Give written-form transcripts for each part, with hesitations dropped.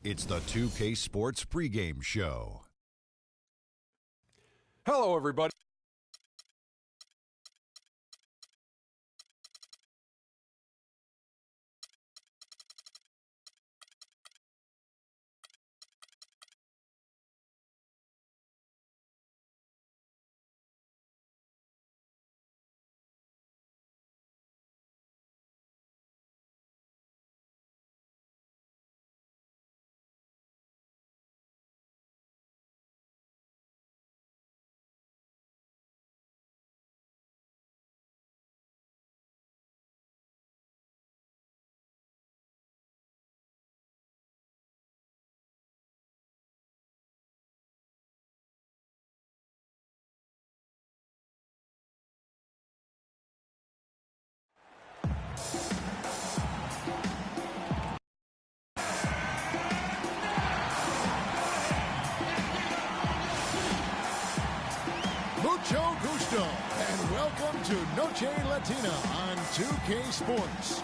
It's the 2K Sports pregame show. Hello, everybody. Mucho gusto, and welcome to Noche Latina on 2K Sports.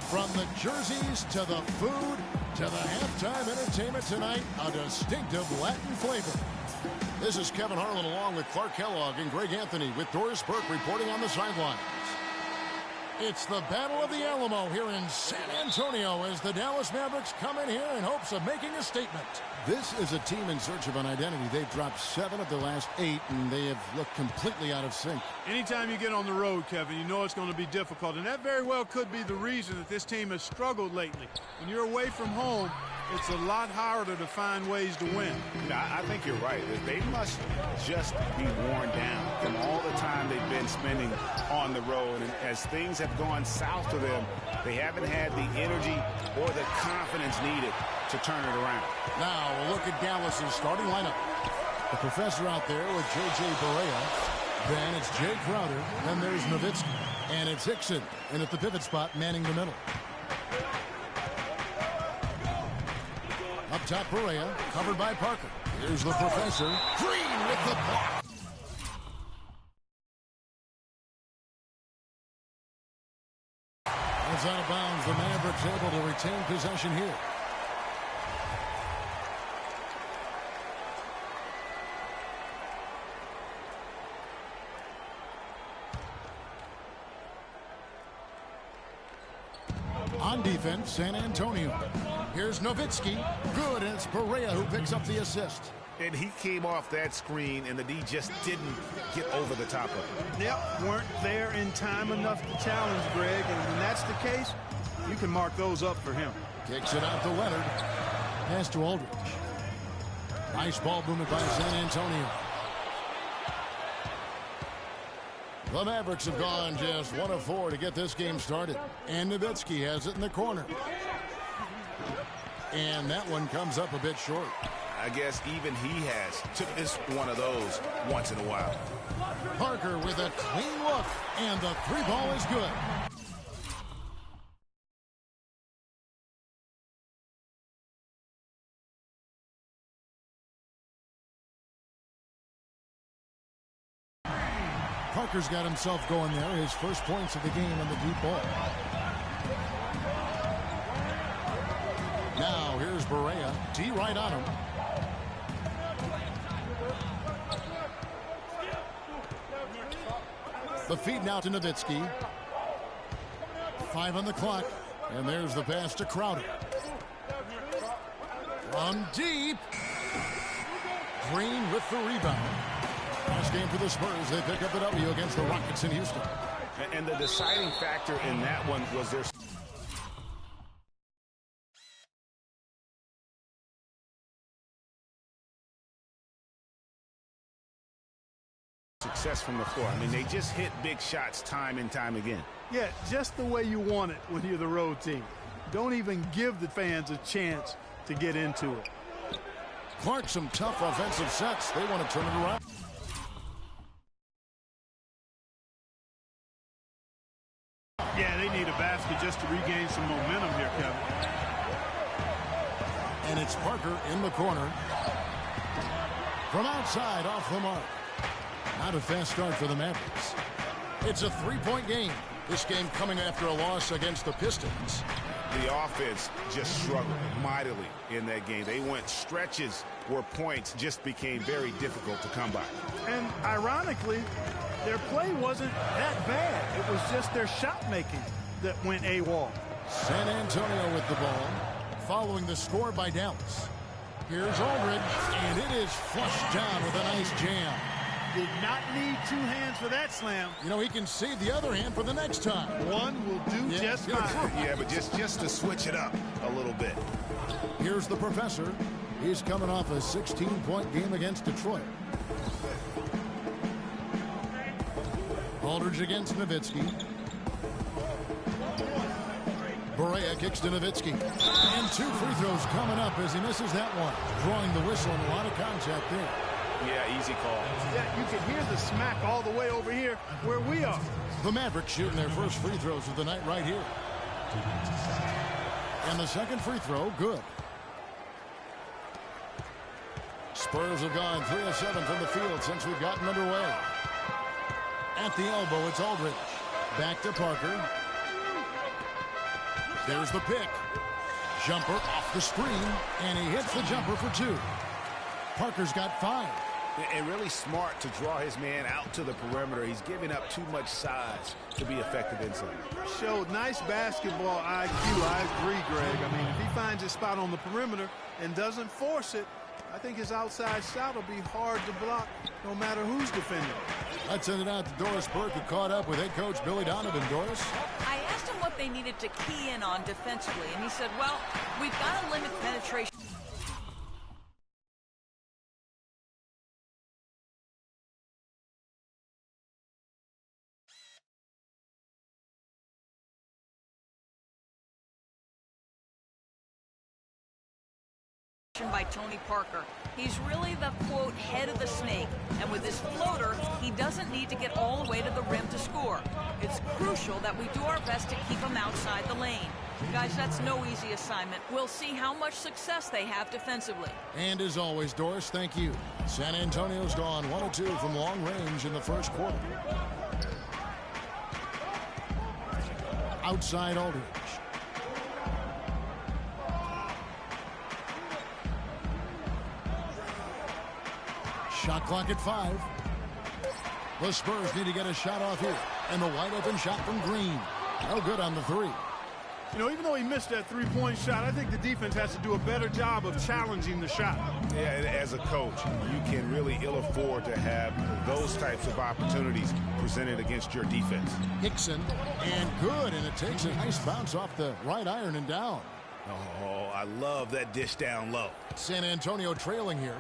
From the jerseys to the food to the halftime entertainment tonight, a distinctive Latin flavor. This is Kevin Harlan along with Clark Kellogg and Greg Anthony with Doris Burke reporting on the sidelines. It's the Battle of the Alamo here in San Antonio as the Dallas Mavericks come in here in hopes of making a statement. This is a team in search of an identity. They've dropped 7 of the last 8, and they have looked completely out of sync. Anytime you get on the road, Kevin, you know it's going to be difficult, and that very well could be the reason that this team has struggled lately. When you're away from home, it's a lot harder to find ways to win. I think you're right. They must just be worn down from all the time they've been spending on the road. And as things have gone south for them, they haven't had the energy or the confidence needed to turn it around. Now, we'll look at Dallas's starting lineup. The professor out there with J.J. Barea. Then it's Jay Crowder. Then there's Nowitzki. And it's Hickson. And at the pivot spot, manning the middle. Up top, Barea, covered by Parker. Here's the professor. Green with the block. It's out of bounds. The Mavericks able to retain possession here. On defense, San Antonio. Here's Nowitzki. Good, and it's Barea who picks up the assist. And he came off that screen, and the D just didn't get over the top of it. Yep, weren't there in time enough to challenge Greg, and when that's the case, you can mark those up for him. Kicks it out to Leonard. Pass to Aldridge. Nice ball movement by San Antonio. The Mavericks have gone just 1 of 4 to get this game started. And Nowitzki has it in the corner. And that one comes up a bit short. I guess even he has to miss one of those once in a while. Parker with a clean look. And the 3-ball is good. Parker's got himself going there. His first points of the game on the deep ball. Now here's Barea. D right on him. The feed now to Nowitzki. 5 on the clock. And there's the pass to Crowder. From deep. Green with the rebound. Last game for the Spurs. They pick up the W against the Rockets in Houston. And the deciding factor in that one was their success from the floor. I mean, they just hit big shots time and time again. Yeah, just the way you want it when you're the road team. Don't even give the fans a chance to get into it. Clark, some tough offensive sets. They want to turn it around. Yeah, they need a basket just to regain some momentum here, Kevin. And it's Parker in the corner. From outside, off the mark. Not a fast start for the Mavericks. It's a 3-point game. This game coming after a loss against the Pistons. The offense just struggled mightily in that game. They went stretches where points just became very difficult to come by. And ironically, their play wasn't that bad. It was just their shot making that went AWOL. San Antonio with the ball, following the score by Dallas. Here's Aldridge, and it is flushed down with a nice jam. Did not need two hands for that slam. You know, he can save the other hand for the next time. One will do just fine. Yeah, but just to switch it up a little bit. Here's the professor. He's coming off a 16-point game against Detroit. Aldridge against Nowitzki. Barea kicks to Nowitzki. And two free throws coming up as he misses that one. Drawing the whistle and a lot of contact there. Yeah, easy call. Yeah, you can hear the smack all the way over here where we are. The Mavericks shooting their first free throws of the night right here. And the second free throw, good. Spurs have gone 3 of 7 from the field since we've gotten underway. At the elbow, it's Aldridge. Back to Parker. There's the pick. Jumper off the screen, and he hits the jumper for 2. Parker's got 5. And really smart to draw his man out to the perimeter. He's giving up too much size to be effective inside. Showed nice basketball IQ. I agree, Greg. I mean, if he finds his spot on the perimeter and doesn't force it, I think his outside shot will be hard to block no matter who's defending. Let's send it out to Doris Burke, who caught up with head coach Billy Donovan. Doris? I asked him what they needed to key in on defensively, and he said, well, we've got to limit penetration. By Tony Parker. He's really the, quote, head of the snake, and with his floater, he doesn't need to get all the way to the rim to score. It's crucial that we do our best to keep him outside the lane. Guys, that's no easy assignment. We'll see how much success they have defensively. And as always, Doris, thank you. San Antonio's gone 1 of 2 from long range in the first quarter. Outside Aldridge. Shot clock at 5. The Spurs need to get a shot off here. And the wide open shot from Green. No good on the 3. You know, even though he missed that three-point shot, I think the defense has to do a better job of challenging the shot. Yeah, as a coach, you can really ill afford to have those types of opportunities presented against your defense. Hickson, and good, and it takes a nice bounce off the right iron and down. Oh, I love that dish down low. San Antonio trailing here.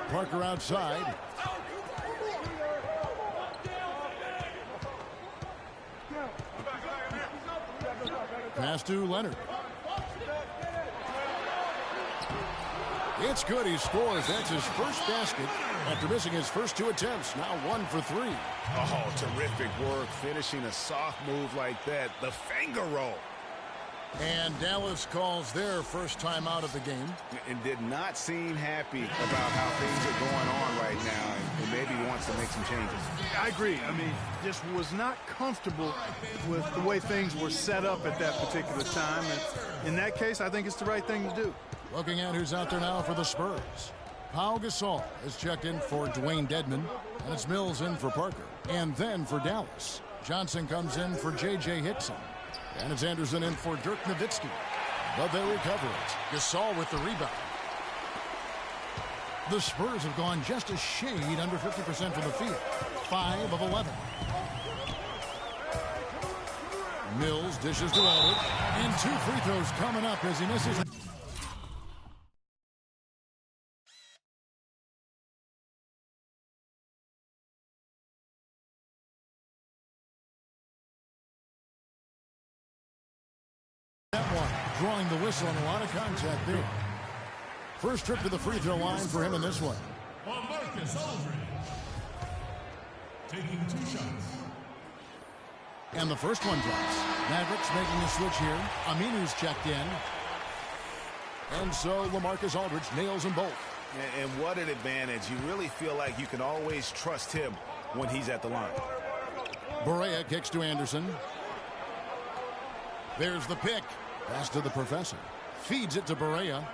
Parker outside. Pass to Leonard. It's good. He scores. That's his first basket after missing his first 2 attempts. Now 1 for 3. Oh, terrific work finishing a soft move like that. The finger roll. And Dallas calls their first time out of the game. And did not seem happy about how things are going on right now, and maybe wants to make some changes. I agree. I mean, just was not comfortable with the way things were set up at that particular time. And in that case, I think it's the right thing to do. Looking at who's out there now for the Spurs. Pau Gasol is checked in for Dwayne Dedmon, and it's Mills in for Parker. And then for Dallas, Johnson comes in for J.J. Hickson. And it's Anderson in for Dirk Nowitzki. But they recover it. Gasol with the rebound. The Spurs have gone just a shade under 50% from the field. 5 of 11. Mills dishes to Aldridge. And 2 free throws coming up as he misses. Drawing the whistle and a lot of contact there. First trip to the free throw line for him in this one. Marcus Aldridge taking 2 shots. And the first one drops. Mavericks making a switch here. Aminu's checked in. And so LaMarcus Aldridge nails them both. And what an advantage. You really feel like you can always trust him when he's at the line. Barea kicks to Anderson. There's the pick. Pass to the professor. Feeds it to Barea.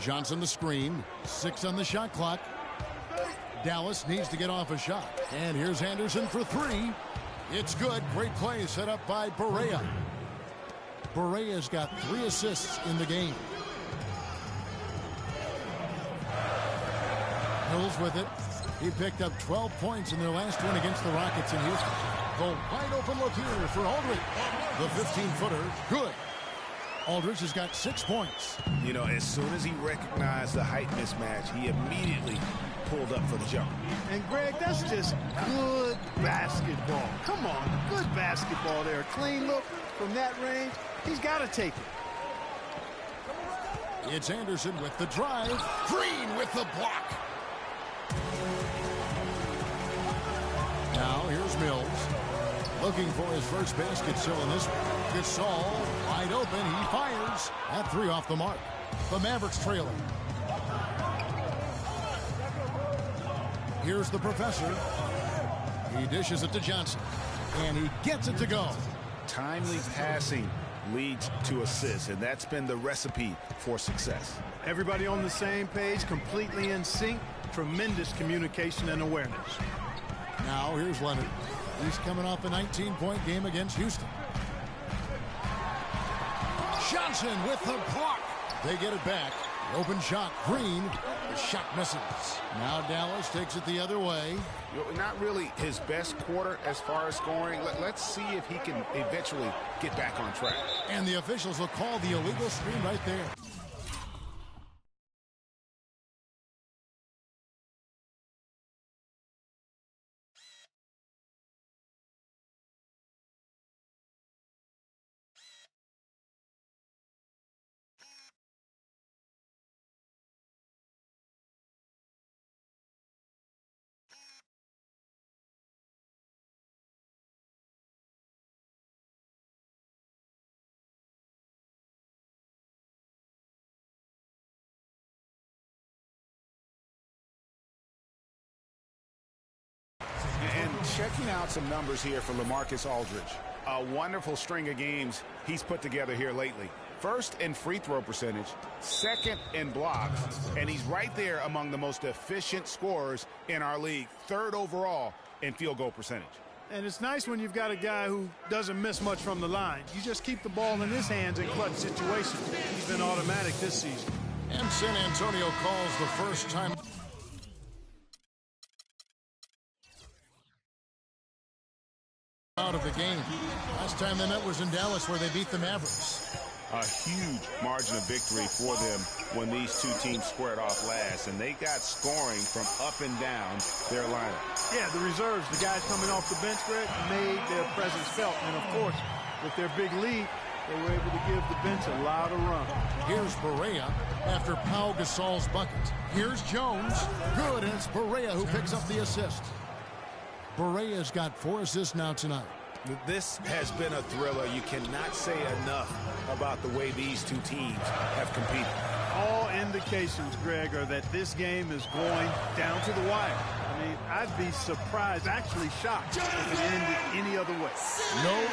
Johnson the screen. 6 on the shot clock. Dallas needs to get off a shot. And here's Anderson for 3. It's good. Great play set up by Barea. Barea's got 3 assists in the game. Hills with it. He picked up 12 points in their last win against the Rockets in Houston. The wide open look here for Aldridge. The 15-footer, good. Aldridge has got 6 points. You know, as soon as he recognized the height mismatch, he immediately pulled up for the jump. And, Greg, that's just good basketball. Come on, good basketball there. Clean look from that range. He's got to take it. It's Anderson with the drive. Green with the block. Now here's Mills. Looking for his first basket still in this one. Gasol wide open. He fires. At 3 off the mark. The Mavericks trailing. Here's the professor. He dishes it to Johnson. And he gets it to go. Timely passing leads to assists, and that's been the recipe for success. Everybody on the same page, completely in sync. Tremendous communication and awareness. Now here's Leonard. He's coming off a 19-point game against Houston. Johnson with the block. They get it back. Open shot. Green. The shot misses. Now Dallas takes it the other way. Not really his best quarter as far as scoring. Let's see if he can eventually get back on track. And the officials will call the illegal screen right there. And checking out some numbers here for LaMarcus Aldridge. A wonderful string of games he's put together here lately. First in free throw percentage, second in blocks, and he's right there among the most efficient scorers in our league, 3rd overall in field goal percentage. And it's nice when you've got a guy who doesn't miss much from the line. You just keep the ball in his hands in clutch situations. He's been automatic this season. And San Antonio calls the first time out of the game. Last time they met was in Dallas, where they beat the Mavericks. A huge margin of victory for them when these two teams squared off last, and they got scoring from up and down their lineup. Yeah, the reserves, the guys coming off the bench, Greg, made their presence felt. And, of course, with their big lead, they were able to give the bench a lot of run. Here's Barea after Pau Gasol's bucket. Here's Jones. Good, and it's Barea who picks up the assist. Barea's got 4 assists now tonight. This has been a thriller. You cannot say enough about the way these two teams have competed. All indications, Greg, are that this game is going down to the wire. I mean, I'd be surprised, actually shocked, if it ended any other way. No.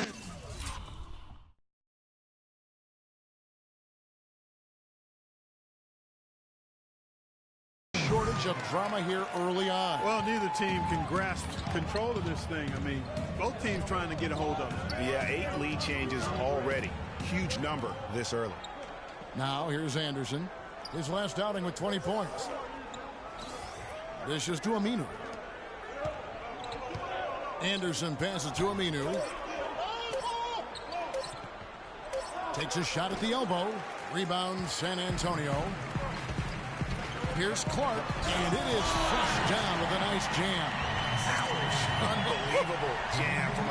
Shortage of drama here early on. Well, neither team can grasp control of this thing. I mean, both teams trying to get a hold of it. Yeah, 8 lead changes already. Huge number this early. Now here's Anderson. His last outing with 20 points. This is to Aminu. Anderson passes to Aminu. Takes a shot at the elbow. Rebound San Antonio. Here's Clark, and it is flushed down with a nice jam. Ouch. Unbelievable jam from a...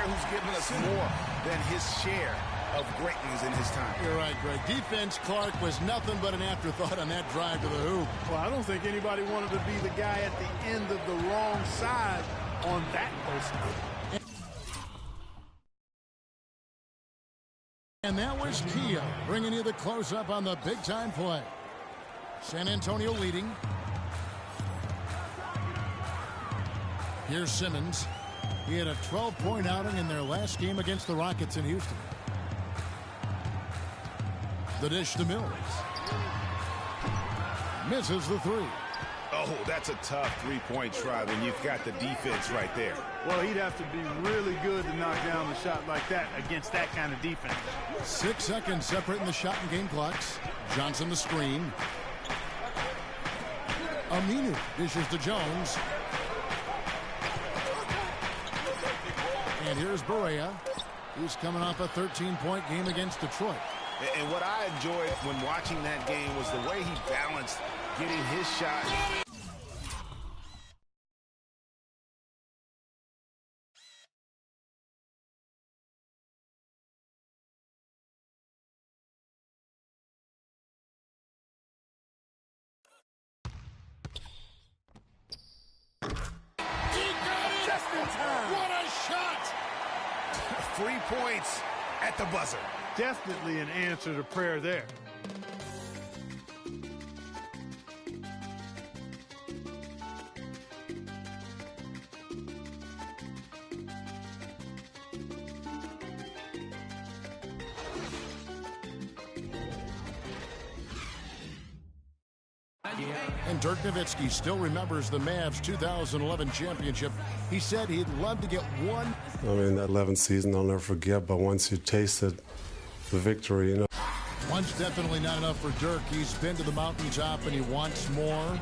who's given us more than his share of greatness in his time. You're right, Greg. Defense, Clark, was nothing but an afterthought on that drive to the hoop. Well, I don't think anybody wanted to be the guy at the end of the wrong side on that post. And that was Kia bringing you the close-up on the big-time play. San Antonio leading. Here's Simmons. He had a 12-point outing in their last game against the Rockets in Houston. The dish to Mills. Misses the three. Oh, that's a tough three-point try when you've got the defense right there. Well, he'd have to be really good to knock down a shot like that against that kind of defense. 6 seconds separating the shot and game clocks. Johnson the screen. Aminu dishes to Jones. And here's Barea. He's coming off a 13-point game against Detroit. And what I enjoyed when watching that game was the way he balanced getting his shot. Just in time. What a shot! 3 points at the buzzer. Definitely an answer to prayer there. And Dirk Nowitzki still remembers the Mavs 2011 championship. He said he'd love to get one. I mean, that 11th season I'll never forget, but once you tasted the victory, you know. One's definitely not enough for Dirk. He's been to the mountaintop and he wants more.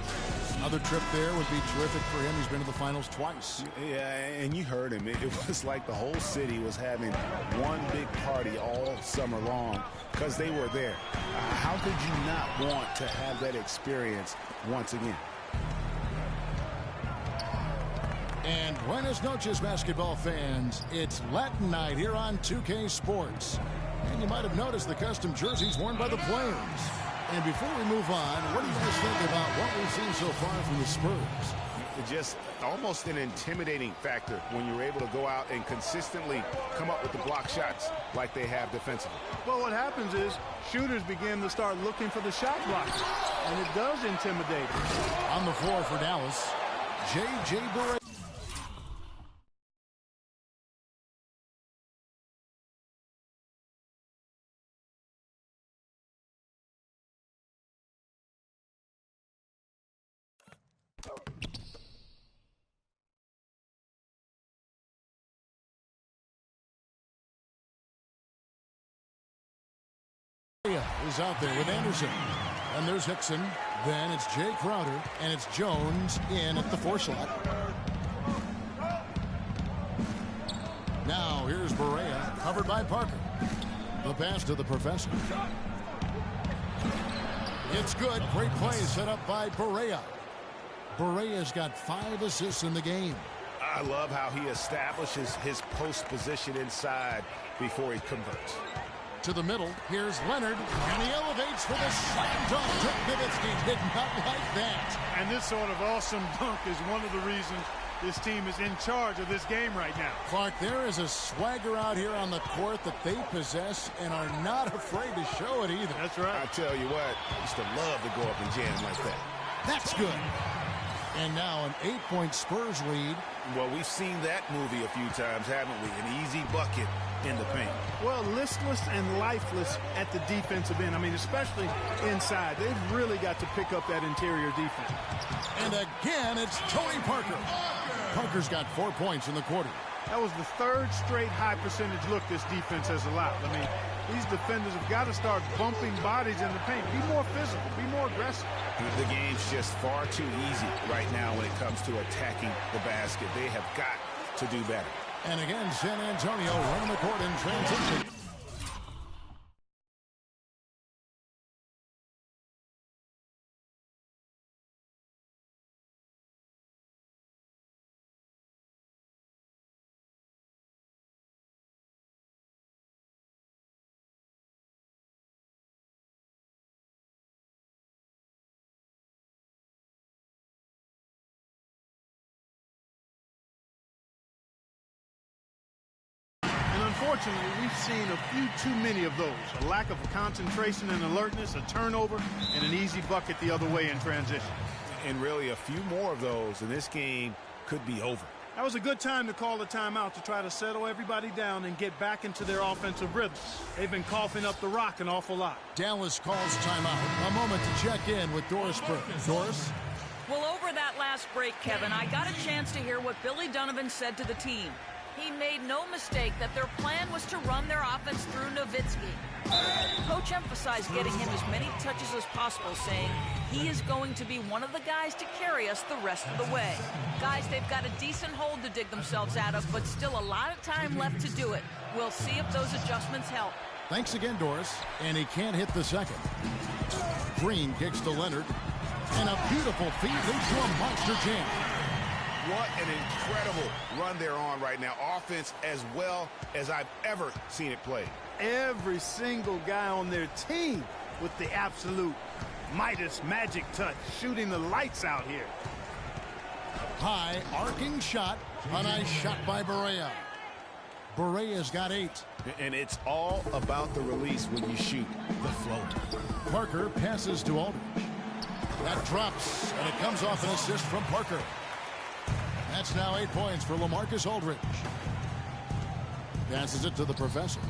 Another trip there would be terrific for him. He's been to the finals twice. Yeah, and you heard him. It was like the whole city was having one big party all summer long because they were there. How could you not want to have that experience once again? And buenas noches, basketball fans. It's Latin night here on 2K Sports. And you might have noticed the custom jerseys worn by the players. And before we move on, what do you guys think about what we've seen so far from the Spurs? Just almost an intimidating factor when you're able to go out and consistently come up with the block shots like they have defensively. Well, what happens is shooters begin to start looking for the shot block, and it does intimidate them. On the floor for Dallas, J.J. Barea. Is out there with Anderson. And there's Hickson. Then it's Jay Crowder. And it's Jones in at the 4 slot. Now here's Barea, covered by Parker. The pass to the professor. It's good. Great play set up by Barea. Barea's got 5 assists in the game. I love how he establishes his post position inside before he converts. To the middle, here's Leonard, and he elevates for the slam dunk. Dirk Nowitzki did not like that. And this sort of awesome dunk is one of the reasons this team is in charge of this game right now. Clark, there is a swagger out here on the court that they possess and are not afraid to show it either. That's right. I tell you what, I used to love to go up and jam like that. That's good. And now an 8-point Spurs lead. Well, we've seen that movie a few times, haven't we? An easy bucket in the paint. Well, listless and lifeless at the defensive end. I mean, especially inside. They've really got to pick up that interior defense. And again, it's Tony Parker. Parker's got 4 points in the quarter. That was the 3rd straight high percentage look this defense has allowed. I mean, these defenders have got to start bumping bodies in the paint. Be more physical. Be more aggressive. The game's just far too easy right now when it comes to attacking the basket. They have got to do better. And again, San Antonio running the court in transition. unfortunately, we've seen a few too many of those. A lack of concentration and alertness, a turnover, and an easy bucket the other way in transition. And really, a few more of those, and this game could be over. That was a good time to call a timeout to try to settle everybody down and get back into their offensive rhythm. They've been coughing up the rock an awful lot. Dallas calls timeout. A moment to check in with Doris Burke. Doris? Well, over that last break, Kevin, I got a chance to hear what Billy Donovan said to the team. He made no mistake that their plan was to run their offense through Nowitzki. Coach emphasized getting him as many touches as possible, saying he is going to be one of the guys to carry us the rest of the way. Guys, they've got a decent hole to dig themselves out of, but still a lot of time left to do it. We'll see if those adjustments help. Thanks again, Doris. And he can't hit the second. Green kicks to Leonard. And a beautiful feed leads to a monster jam. What an incredible run they're on right now. Offense as well as I've ever seen it played. Every single guy on their team with the absolute Midas magic touch, shooting the lights out here. High arcing shot. A nice shot by Barea. Barea's got 8. And it's all about the release when you shoot the float. Parker passes to Aldridge. That drops, and it comes off an assist from Parker. That's now 8 points for LaMarcus Aldridge. Passes it to the professor.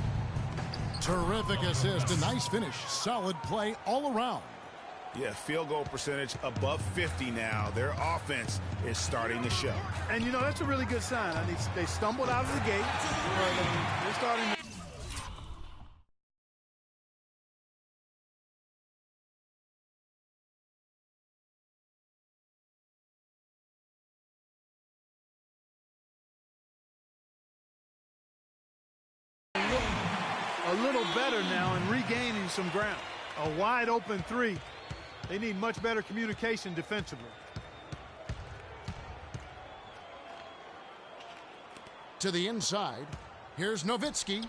Terrific assist, a nice finish. Solid play all around. Yeah, field goal percentage above 50 now. Their offense is starting to show. And, you know, that's a really good sign. I mean, they stumbled out of the gate, but they're starting to... a little better now and regaining some ground. A wide open three. They need much better communication defensively. To the inside. Here's Nowitzki.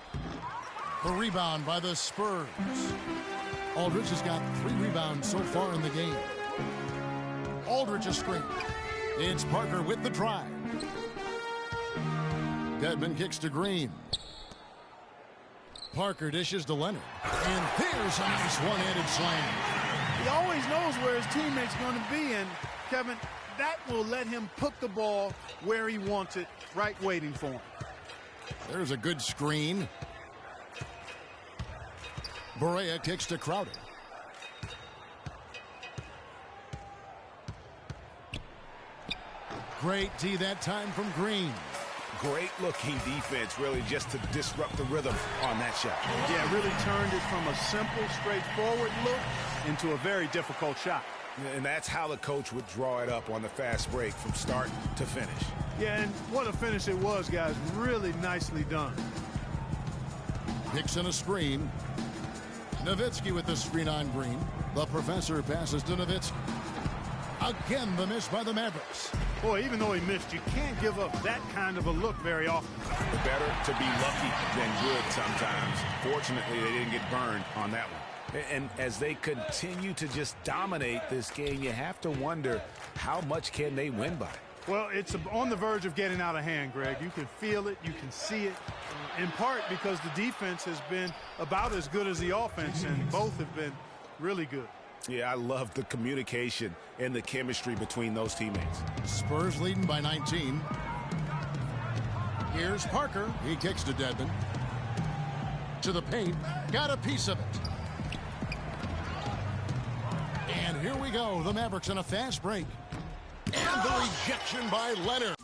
The rebound by the Spurs. Aldridge has got 3 rebounds so far in the game. Aldridge a screen. It's Parker with the drive. Dedmon kicks to Green. Parker dishes to Leonard. And here's a nice one-handed slam. He always knows where his teammate's going to be, and, Kevin, that will let him put the ball where he wants it, right waiting for him. There's a good screen. Barea kicks to Crowder. Great D that time from Green. Great looking defense, really, just to disrupt the rhythm on that shot. Yeah, really turned it from a simple, straightforward look into a very difficult shot. And that's how the coach would draw it up on the fast break from start to finish. Yeah, and what a finish it was, guys. Really nicely done. Picks in a screen. Nowitzki with the screen on Green. The professor passes to Nowitzki. Again, the miss by the Mavericks. Boy, even though he missed, you can't give up that kind of a look very often. Better to be lucky than good sometimes. Fortunately, they didn't get burned on that one. And as they continue to just dominate this game, you have to wonder, how much can they win by? Well, it's on the verge of getting out of hand, Greg. You can feel it, you can see it, in part because the defense has been about as good as the offense, and both have been really good. Yeah, I love the communication and the chemistry between those teammates. Spurs leading by 19. Here's Parker. He kicks to Dedmon. To the paint. Got a piece of it. And here we go. The Mavericks in a fast break. And the rejection by Leonard.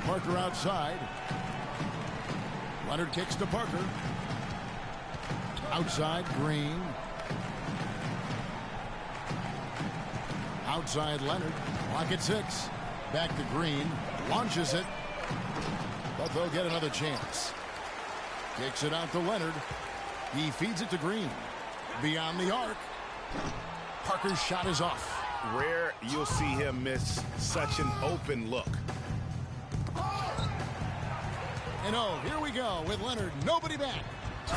Parker outside. Leonard kicks to Parker. Outside, Green. Outside, Leonard. Clock at 6. Back to Green. Launches it. But they'll get another chance. Kicks it out to Leonard. He feeds it to Green. Beyond the arc. Parker's shot is off. Rare you'll see him miss such an open look. And oh, here we go with Leonard. Nobody back.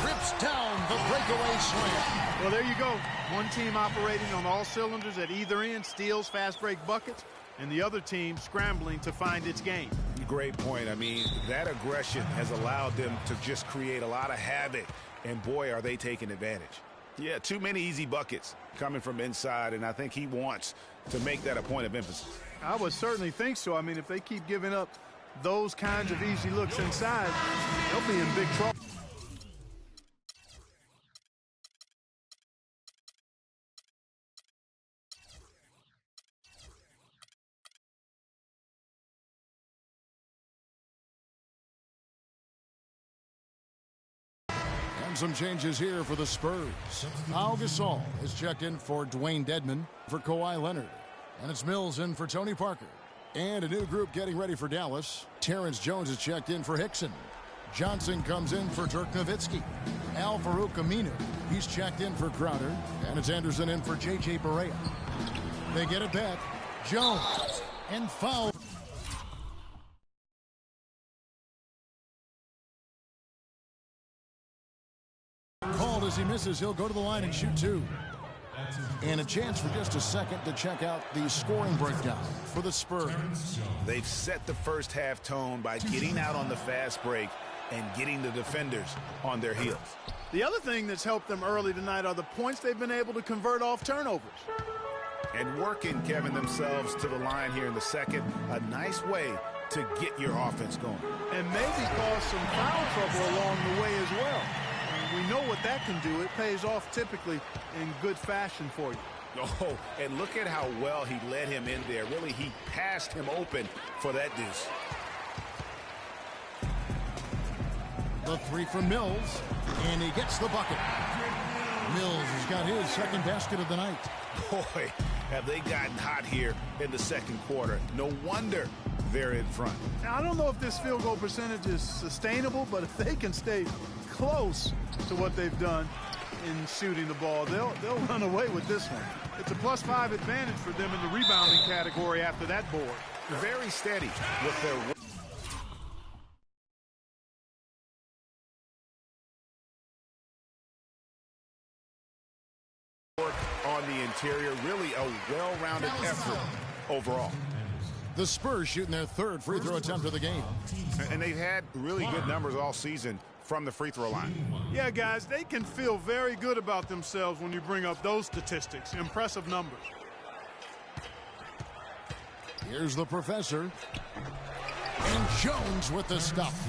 Rips down the breakaway slam. Well, there you go. One team operating on all cylinders at either end, steals, fast break buckets, and the other team scrambling to find its game. Great point. I mean, that aggression has allowed them to just create a lot of havoc, and boy, are they taking advantage. Yeah, too many easy buckets coming from inside, and I think he wants to make that a point of emphasis. I would certainly think so. I mean, if they keep giving up those kinds of easy looks inside, they'll be in big trouble. Some changes here for the Spurs. Pau Gasol is checked in for Dwayne Dedmon for Kawhi Leonard. And it's Mills in for Tony Parker. And a new group getting ready for Dallas. Terrence Jones is checked in for Hickson. Johnson comes in for Dirk Nowitzki. Al-Farouq Aminu, he's checked in for Crowder. And it's Anderson in for J.J. Barea. They get it back. Jones and foul. Called as he misses. He'll go to the line and shoot two. And a chance for just a second to check out the scoring breakdown for the Spurs. They've set the first half tone by getting out on the fast break and getting the defenders on their heels. The other thing that's helped them early tonight are the points they've been able to convert off turnovers. And working, Kevin, themselves to the line here in the second. A nice way to get your offense going. And maybe cause some foul trouble along the way as well. We know what that can do. It pays off typically in good fashion for you. Oh, and look at how well he led him in there. Really, he passed him open for that deuce. The three from Mills, and he gets the bucket. Mills has got his second basket of the night. Boy, have they gotten hot here in the second quarter. No wonder they're in front. Now, I don't know if this field goal percentage is sustainable, but if they can stay close to what they've done in shooting the ball, they'll run away with this one. It's a +5 advantage for them in the rebounding category after that board. Very steady with their work on the interior. Really a well-rounded effort overall. The Spurs shooting their third free throw attempt of the game. And they've had really good numbers all season from the free throw line. Yeah, guys, they can feel very good about themselves when you bring up those statistics. Impressive numbers. Here's the professor. And Jones with the stuff.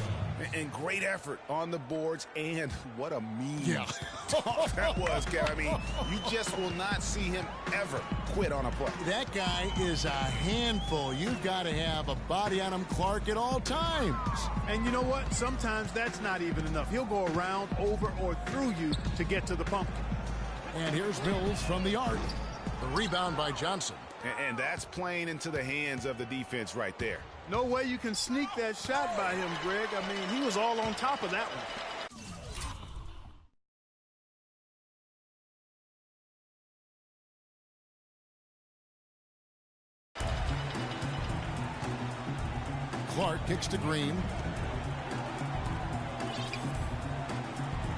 And great effort on the boards, and what a mean that was, Kev. I mean, you just will not see him ever quit on a play. That guy is a handful. You've got to have a body on him, Clark, at all times. And you know what? Sometimes that's not even enough. He'll go around, over, or through you to get to the pumpkin. And here's Mills from the arc. The rebound by Johnson. And that's playing into the hands of the defense right there. No way you can sneak that shot by him, Greg. I mean, he was all on top of that one. Clark kicks to Green.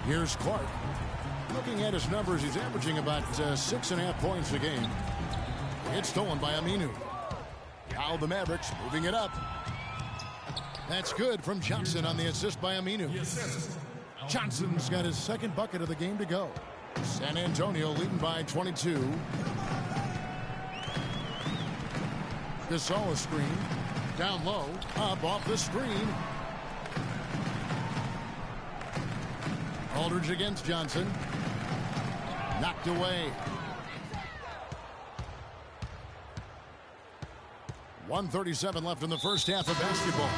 Here's Clark. Looking at his numbers, he's averaging about 6.5 points a game. It's stolen by Aminu. Now the Mavericks moving it up. That's good from Johnson on the assist by Aminu. Johnson's got his second bucket of the game to go. San Antonio leading by 22. Gasol screen. Down low. Up off the screen. Aldridge against Johnson. Knocked away. 1:37 left in the first half of basketball.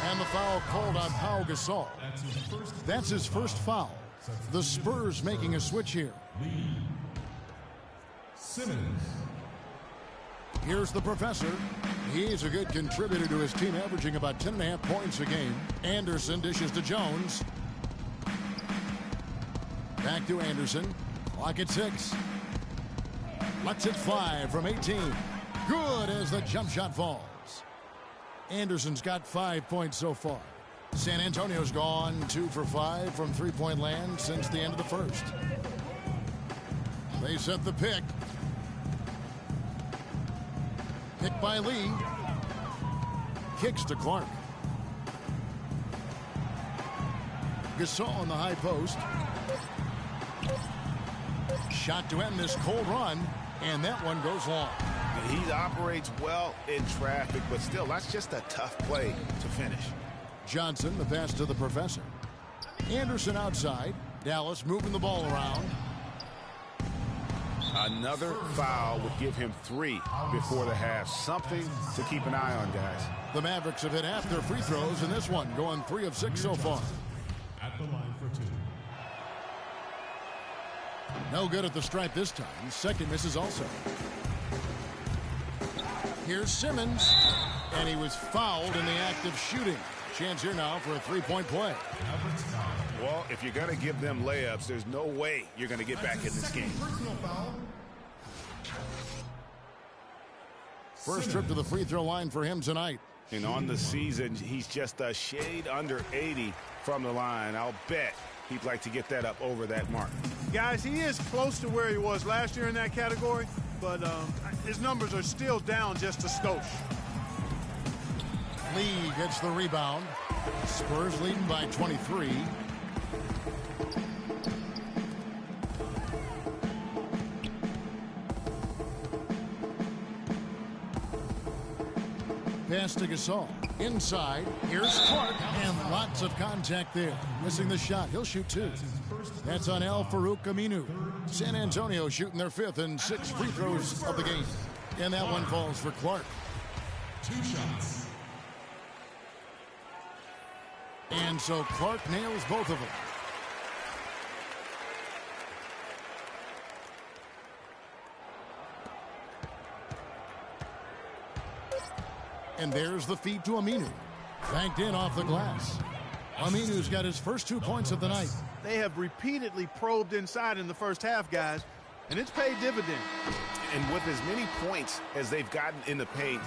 And the foul called on Pau Gasol. That's his first foul. The Spurs making a switch here. Simmons. Here's the professor. He's a good contributor to his team, averaging about 10.5 points a game. Anderson dishes to Jones. Back to Anderson. Clock at 6. Lets it fly from 18. Good as the jump shot falls. Anderson's got 5 points so far. San Antonio's gone 2 for 5 from three-point land since the end of the first. They set the pick. Pick by Lee. Kicks to Clark. Gasol on the high post. Shot to end this cold run, and that one goes long. He operates well in traffic, but still, that's just a tough play to finish. Johnson, the pass to the professor. Anderson outside. Dallas moving the ball around. Another foul would give him 3 before the half. Something to keep an eye on, guys. The Mavericks have hit half their free throws in this one, going 3 of 6 so far. At the line for 2. No good at the stripe this time. Second misses also. Here's Simmons, and he was fouled in the act of shooting. Chance here now for a three-point play. Well, if you're going to give them layups, there's no way you're going to get back in this game. First trip to the free throw line for him tonight. And on the season, he's just a shade under 80 from the line. I'll bet he'd like to get that up over that mark. Guys, he is close to where he was last year in that category, but his numbers are still down just a skosh. Lee gets the rebound. Spurs leading by 23. Pass to Gasol. Inside. Here's Clark. And lots of contact there. Missing the shot. He'll shoot 2. That's on El Farouk Aminu. San Antonio shooting their 5th and 6th free throws of the game. And that one falls for Clark. 2 shots. And so Clark nails both of them. And there's the feed to Aminu. Banked in off the glass. Aminu's got his first 2 points of the night. They have repeatedly probed inside in the first half, guys, and it's paid dividends. And with as many points as they've gotten in the paint,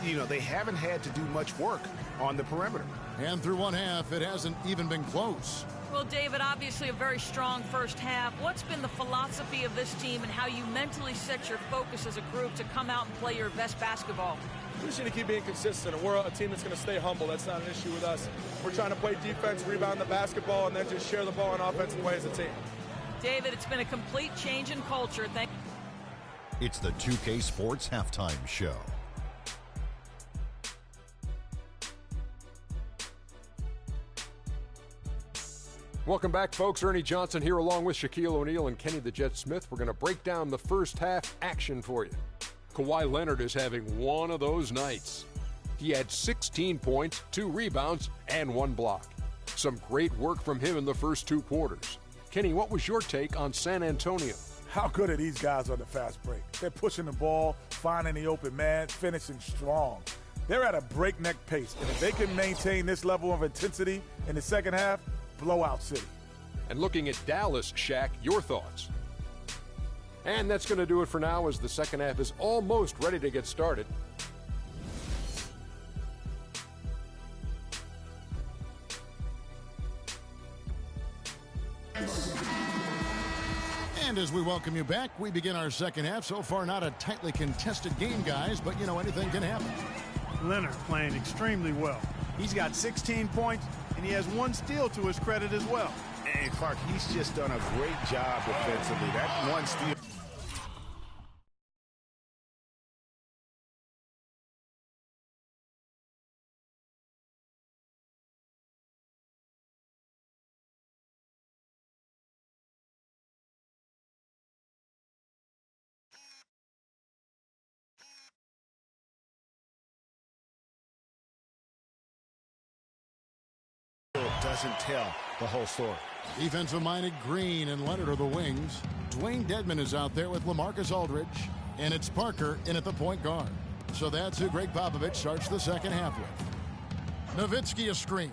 they haven't had to do much work on the perimeter. And through one half, it hasn't even been close. Well, David, obviously a very strong first half. What's been the philosophy of this team and how you mentally set your focus as a group to come out and play your best basketball? We just need to keep being consistent. We're a team that's going to stay humble. That's not an issue with us. We're trying to play defense, rebound the basketball, and then just share the ball in offensive way as a team. David, it's been a complete change in culture. It's the 2K Sports Halftime Show. Welcome back, folks. Ernie Johnson here along with Shaquille O'Neal and Kenny the Jet Smith. We're going to break down the first half action for you. Kawhi Leonard is having one of those nights. He had 16 points, 2 rebounds, and 1 block. Some great work from him in the first 2 quarters. Kenny, what was your take on San Antonio? How good are these guys on the fast break? They're pushing the ball, finding the open man, finishing strong. They're at a breakneck pace, and if they can maintain this level of intensity in the second half, blowout city. And looking at Dallas, Shaq, your thoughts? And that's going to do it for now as the second half is almost ready to get started. And as we welcome you back, we begin our second half. So far, not a tightly contested game, guys, but, anything can happen. Leonard playing extremely well. He's got 16 points, and he has 1 steal to his credit as well. And Clark, he's just done a great job defensively. That 1 steal. Doesn't tell the whole story. Defensive-minded Green and Leonard are the wings. Dwayne Dedmon is out there with LaMarcus Aldridge. And it's Parker in at the point guard. So that's who Greg Popovich starts the second half with. Nowitzki a screen.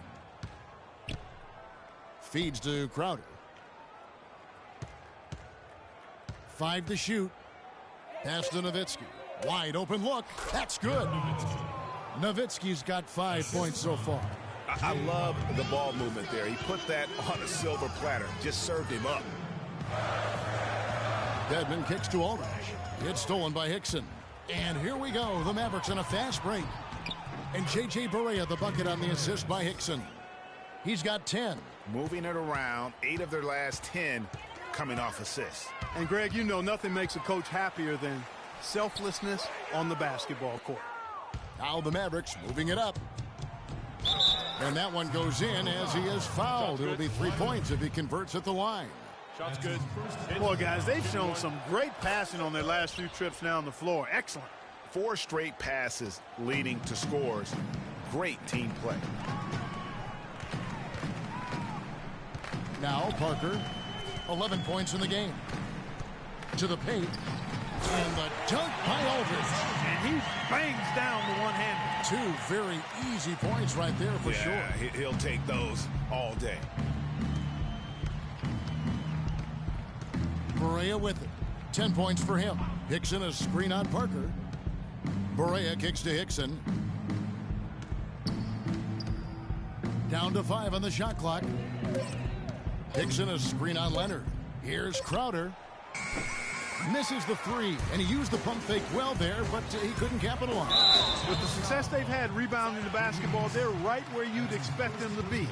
Feeds to Crowder. 5 to shoot. Pass to Nowitzki. Wide open look. That's good. Nowitzki's got 5 points so far. I love the ball movement there. He put that on a silver platter. Just served him up. Dedmon kicks to Aldridge. It's stolen by Hickson. And here we go. The Mavericks on a fast break. And J.J. Barea the bucket on the assist by Hickson. He's got 10. Moving it around. 8 of their last 10 coming off assists. And Greg, you know nothing makes a coach happier than selflessness on the basketball court. Now the Mavericks moving it up. And that one goes in as he is fouled. It'll be 3 points if he converts at the line. Shot's good. Boy, guys, they've shown some great passing on their last few trips down the floor. Excellent. 4 straight passes leading to scores. Great team play. Now Parker, 11 points in the game. To the paint. And the dunk by Aldridge. And he bangs down the one-hander. 2 very easy points right there for sure. He'll take those all day. Barea with it. 10 points for him. Hickson a screen on Parker. Barea kicks to Hickson. Down to 5 on the shot clock. Hickson a screen on Leonard. Here's Crowder. Misses the 3, and he used the pump fake well there, but he couldn't capitalize. With the success they've had rebounding the basketball, they're right where you'd expect them to be,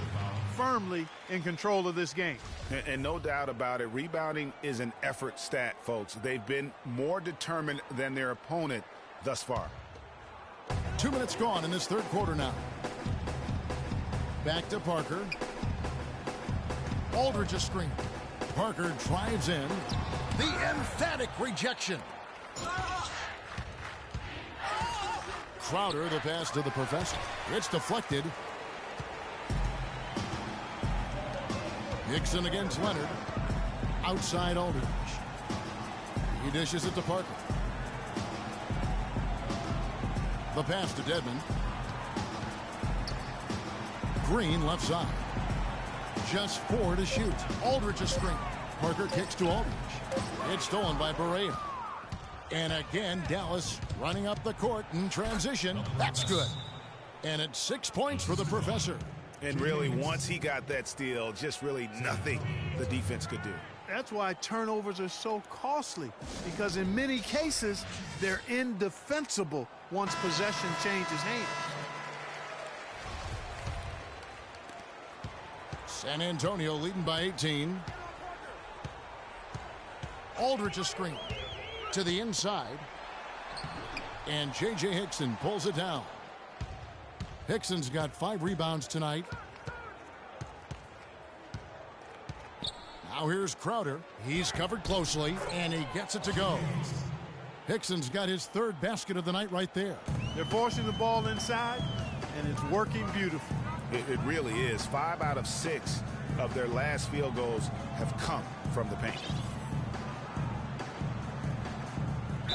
firmly in control of this game. And no doubt about it, rebounding is an effort stat, folks. They've been more determined than their opponent thus far. 2 minutes gone in this third quarter now. Back to Parker. Aldridge a screen. Parker drives in. The emphatic rejection. Crowder the pass to the professor. It's deflected. Hickson against Leonard. Outside Aldridge. He dishes it to Parker. The pass to Dedmon. Green left side. Just 4 to shoot. Aldridge a screen. Parker kicks to Aldridge. It's stolen by Barea. And again, Dallas running up the court in transition. That's good. And it's 6 points for the professor. And really, once he got that steal, just really nothing the defense could do. That's why turnovers are so costly, because in many cases, they're indefensible once possession changes hands. San Antonio leading by 18. Aldridge a screen to the inside. And J.J. Hickson pulls it down. Hickson's got 5 rebounds tonight. Now here's Crowder. He's covered closely, and he gets it to go. Hickson's got his 3rd basket of the night right there. They're forcing the ball inside, and it's working beautifully. It really is. 5 out of 6 of their last field goals have come from the paint.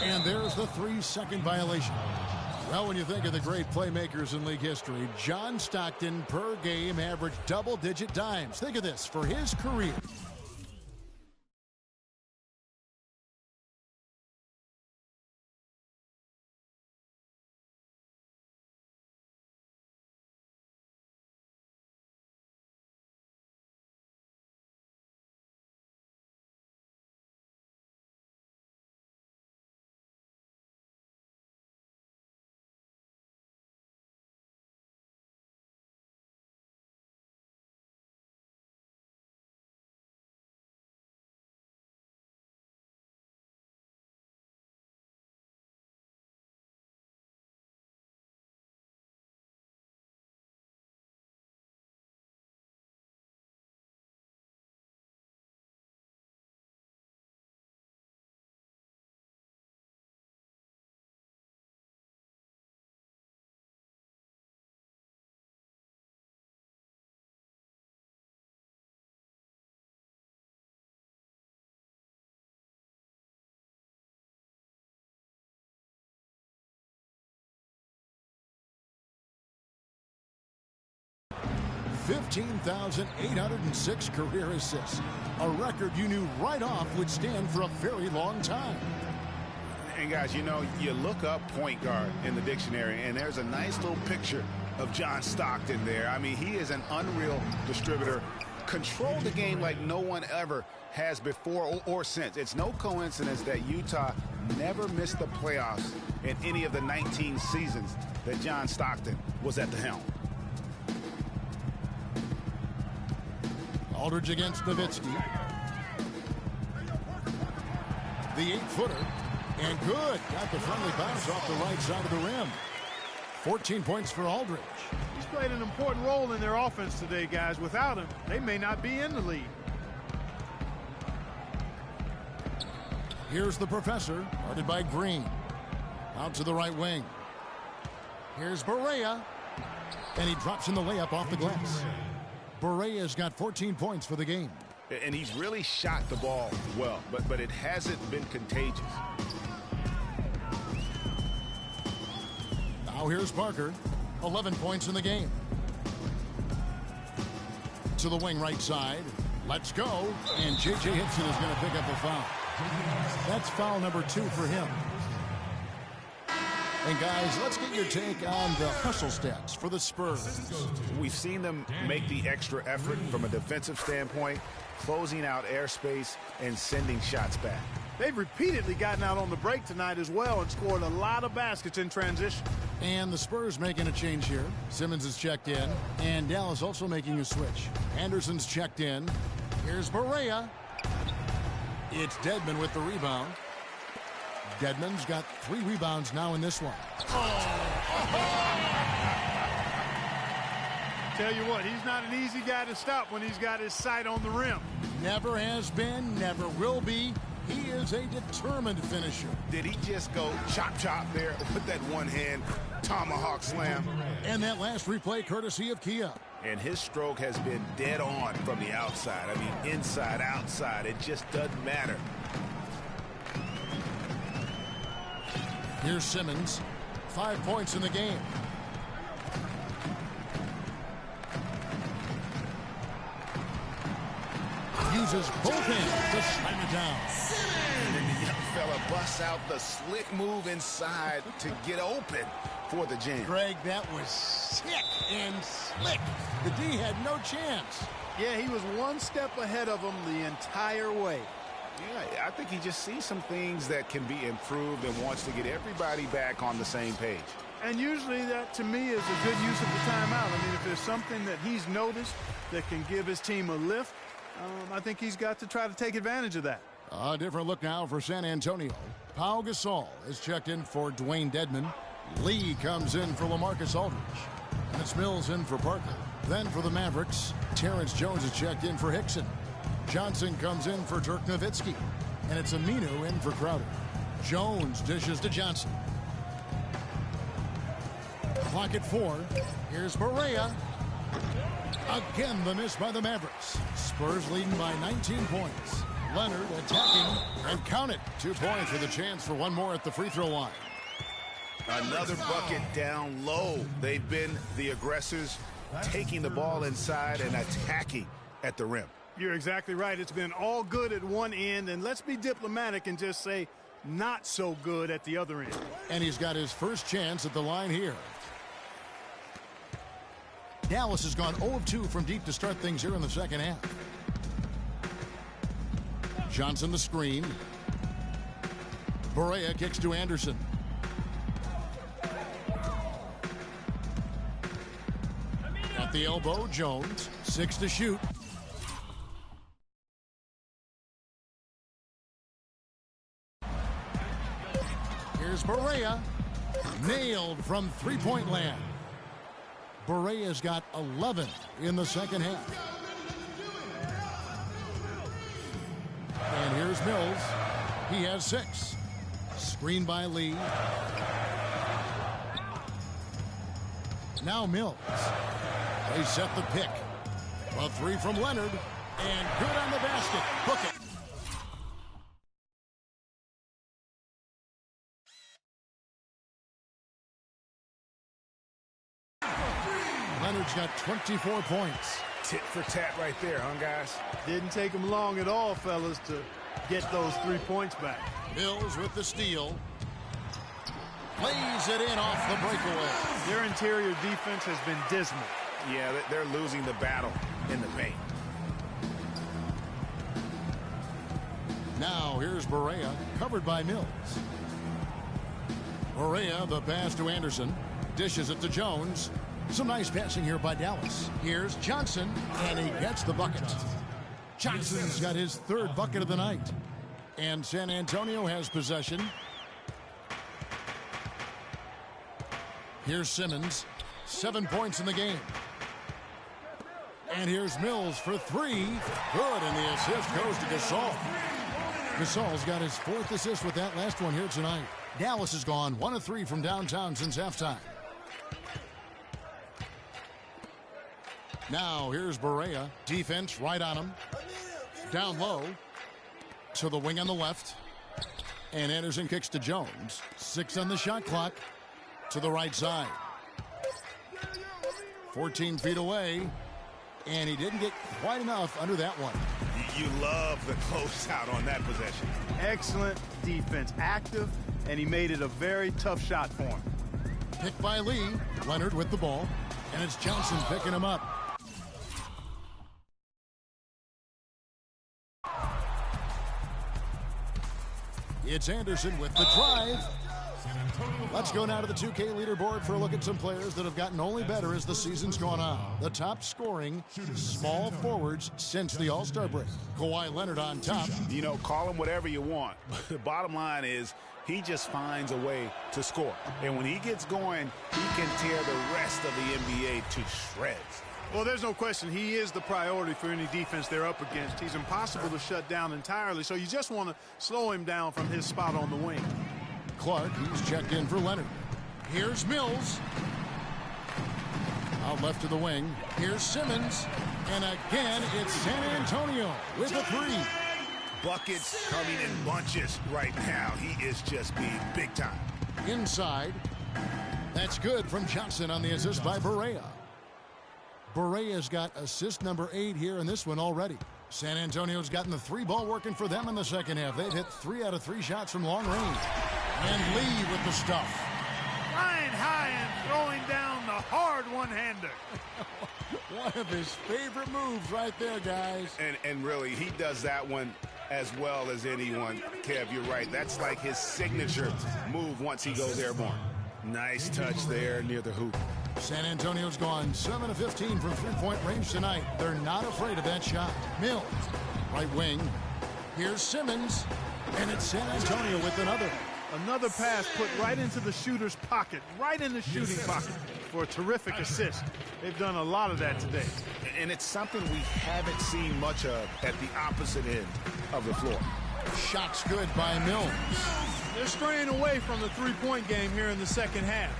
And there's the 3-second violation. Well, when you think of the great playmakers in league history, John Stockton per game averaged double-digit dimes. Think of this, for his career. 15,806 career assists, a record you knew right off would stand for a very long time. And guys, you know, you look up point guard in the dictionary, and there's a nice little picture of John Stockton there. I mean, he is an unreal distributor. Controlled the game like no one ever has before or since. It's no coincidence that Utah never missed the playoffs in any of the 19 seasons that John Stockton was at the helm. Aldridge against Nowitzki. The 8-footer. And good. Got the friendly bounce off the right side of the rim. 14 points for Aldridge. He's played an important role in their offense today, guys. Without him, they may not be in the lead. Here's the professor, guarded by Green. Out to the right wing. Here's Barea. And he drops in the layup off the glass. Barea's got 14 points for the game. And he's really shot the ball well, but it hasn't been contagious. Now here's Parker. 11 points in the game. To the wing right side. Let's go. And J.J. Hickson is going to pick up a foul. That's foul number 2 for him. And guys, let's get your take on the hustle stats for the Spurs. We've seen them make the extra effort from a defensive standpoint, closing out airspace and sending shots back. They've repeatedly gotten out on the break tonight as well and scored a lot of baskets in transition. And the Spurs making a change here. Simmons is checked in, and Dallas also making a switch. Anderson's checked in. Here's Barea. It's Dedmon with the rebound. Dedmon's got 3 rebounds now in this one. Tell you what, he's not an easy guy to stop when he's got his sight on the rim. Never has been, never will be. He is a determined finisher. Did he just go chop there with that one-hand tomahawk slam? And that last replay courtesy of Kia. And his stroke has been dead on from the outside. I mean, inside, outside, it just doesn't matter. Here's Simmons. 5 points in the game. Uses both hands to slam it down. And then the young fella busts out the slick move inside to get open for the jam. Greg, that was sick and slick. The D had no chance. Yeah, he was one step ahead of him the entire way. Yeah, I think he just sees some things that can be improved and wants to get everybody back on the same page. And usually that, to me, is a good use of the timeout. I mean, if there's something that he's noticed that can give his team a lift, I think he's got to try to take advantage of that. A different look now for San Antonio. Pau Gasol is checked in for Dwayne Dedmon. Lee comes in for LaMarcus Aldridge. And it's Mills in for Parker. Then for the Mavericks, Terrence Jones is checked in for Hickson. Johnson comes in for Dirk Nowitzki. And it's Aminu in for Crowder. Jones dishes to Johnson. Clock at 4. Here's Barea. Again, the miss by the Mavericks. Spurs leading by 19 points. Leonard attacking, and count it. 2 points with a chance for one more at the free throw line. Another bucket down low. They've been the aggressors, taking the ball inside and attacking at the rim. You're exactly right. It's been all good at one end, and let's be diplomatic and just say not so good at the other end. And he's got his first chance at the line here. Dallas has gone 0 of 2 from deep to start things here in the second half. Johnson the screen. Barea kicks to Anderson. At the elbow, Jones. 6 to shoot. Here's Barea. Nailed from three-point land. Barea's got 11 in the second half. And here's Mills. He has 6. Screen by Lee. Now Mills. They set the pick. A 3 from Leonard. And good on the basket. Hook it. Leonard's got 24 points. tit for tat right there, huh, guys? Didn't take him long at all, fellas, to get those 3 points back. Mills with the steal. Plays it in off the breakaway. Their interior defense has been dismal. Yeah, they're losing the battle in the paint. Now here's Barea, covered by Mills. Barea, the pass to Anderson. Dishes it to Jones. Some nice passing here by Dallas. Here's Johnson, and he gets the bucket. Johnson's got his 3rd bucket of the night. And San Antonio has possession. Here's Simmons. 7 points in the game. And here's Mills for 3. Good, and the assist goes to Gasol. Gasol's got his 4th assist with that last one here tonight. Dallas has gone 1 of 3 from downtown since halftime. Now here's Barea. Defense right on him. Down low to the wing on the left. And Anderson kicks to Jones. 6 on the shot clock. To the right side. 14 feet away. And he didn't get quite enough under that one. You love the closeout on that possession. Excellent defense. Active, and he made it a very tough shot for him. Picked by Lee. Leonard with the ball. And it's Johnson picking him up. It's Anderson with the drive. Let's go now to the 2K leaderboard for a look at some players that have gotten only better as the season's gone on. The top scoring small forwards since the All-Star break. Kawhi Leonard on top. You know, call him whatever you want. The bottom line is he just finds a way to score. And when he gets going, he can tear the rest of the NBA to shreds. Well, there's no question he is the priority for any defense they're up against. He's impossible to shut down entirely, so you just want to slow him down from his spot on the wing. Clark, he's checked in for Leonard. Here's Mills. Out left to the wing. Here's Simmons. And again, it's San Antonio with a 3. Buckets coming in bunches right now. He is just being big time. Inside. That's good from Johnson on the assist by Barea. Barea's got assist number 8 here in this one already. San Antonio's gotten the 3-ball working for them in the second half. They've hit 3 out of 3 shots from long range. And Lee with the stuff. Flying high and throwing down the hard one-hander. One of his favorite moves right there, guys. And really, he does that one as well as anyone. Kev, you're right. That's like his signature move once he goes airborne. Nice touch there near the hoop. San Antonio's gone 7 of 15 from 3-point range tonight. They're not afraid of that shot. Mills, right wing. Here's Simmons, and it's San Antonio with another. Another pass put right into the shooter's pocket, right in the shooting pocket for a terrific assist. They've done a lot of that today. And it's something we haven't seen much of at the opposite end of the floor. Shots good by Mills. They're straying away from the three-point game here in the second half.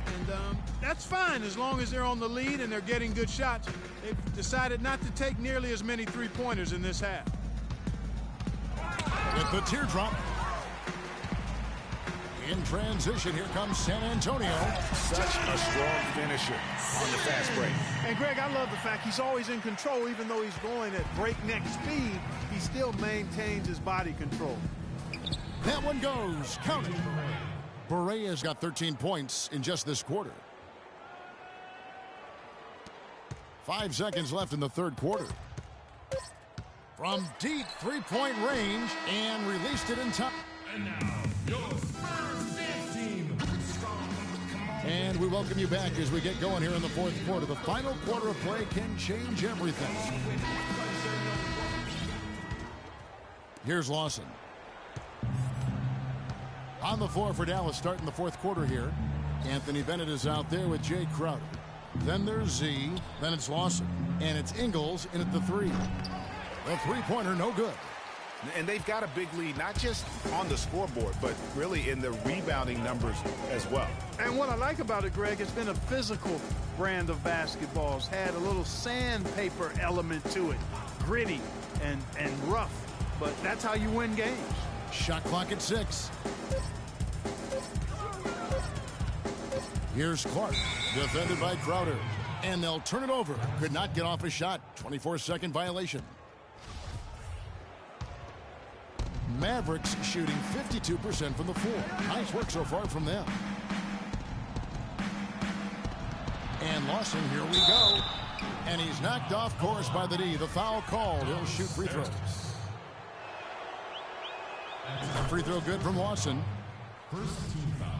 And that's fine as long as they're on the lead and they're getting good shots. They've decided not to take nearly as many three-pointers in this half. With the teardrop. In transition, here comes San Antonio. Such a strong finisher on the fast break. And, Greg, I love the fact he's always in control. Even though he's going at breakneck speed, he still maintains his body control. That one goes. Count it. Barea's got 13 points in just this quarter. 5 seconds left in the third quarter. From deep three-point range and released it in time. And now, your Spurs dance team. And we welcome you back as we get going here in the fourth quarter. The final quarter of play can change everything. Here's Lawson. On the floor for Dallas starting the fourth quarter here. Anthony Bennett is out there with Jay Crowder. Then there's Z. Then it's Lawson. And it's Ingles in at the 3. The three-pointer no good. And they've got a big lead, not just on the scoreboard, but really in the rebounding numbers as well. And what I like about it, Greg, it's been a physical brand of basketball. It's had a little sandpaper element to it. Gritty and rough. But that's how you win games. Shot clock at 6. Here's Clark, defended by Crowder. And they'll turn it over. Could not get off a shot. 24-second violation. Mavericks shooting 52% from the floor. Nice work so far from them. And Lawson, here we go. And he's knocked off course by the D. The foul called. He'll shoot free throws. Free throw good from Lawson. First team foul.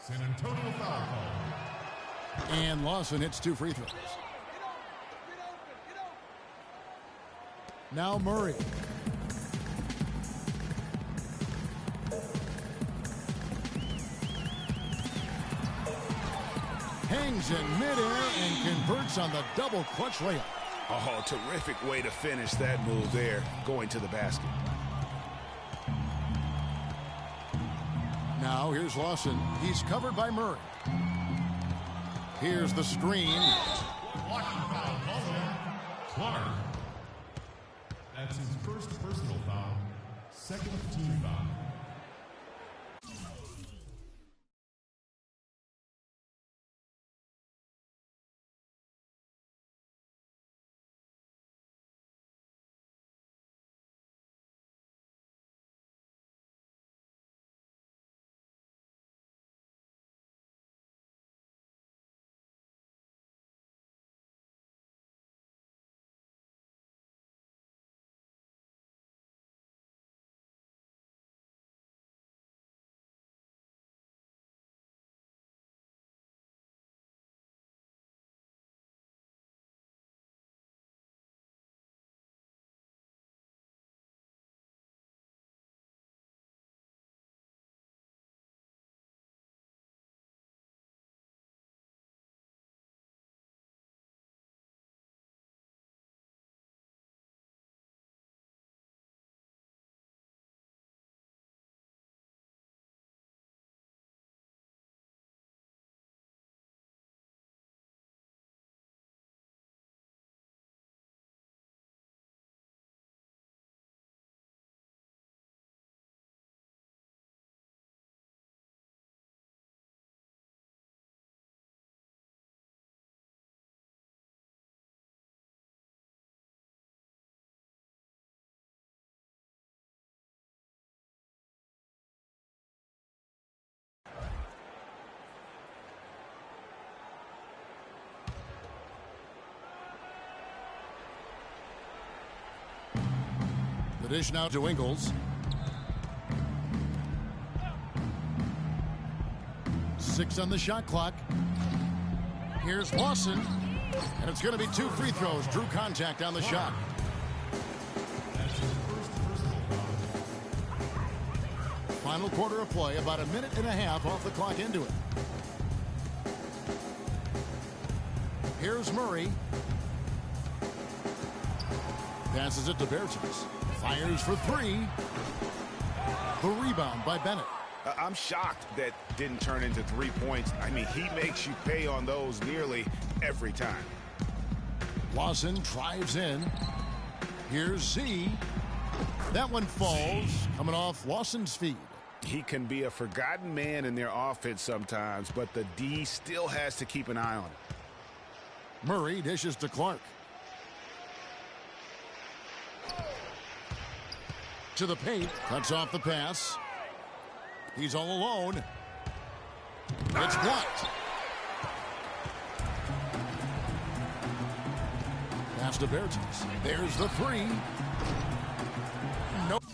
San Antonio foul call. And Lawson hits 2 free throws. Now Murray. Hangs in midair and converts on the double clutch layup. Oh, terrific way to finish that move there, going to the basket. Now here's Lawson. He's covered by Murray. Here's the screen. Blocking foul called Clark. That's his first personal foul. Second team foul. The dish now to Ingles. 6 on the shot clock. Here's Lawson. And it's going to be 2 free throws. Drew contact on the shot. Final quarter of play, about 1.5 minutes off the clock into it. Here's Murray. Passes it to Bertens. Fires for 3. The rebound by Bennett. I'm shocked that didn't turn into 3 points. I mean, he makes you pay on those nearly every time. Lawson drives in. Here's Z. That one falls, coming off Lawson's feet. He can be a forgotten man in their offense sometimes, but the D still has to keep an eye on him. Murray dishes to Clark. To the paint, cuts off the pass. He's all alone. It's blocked. Pass to Bertens. There's the 3. Nope.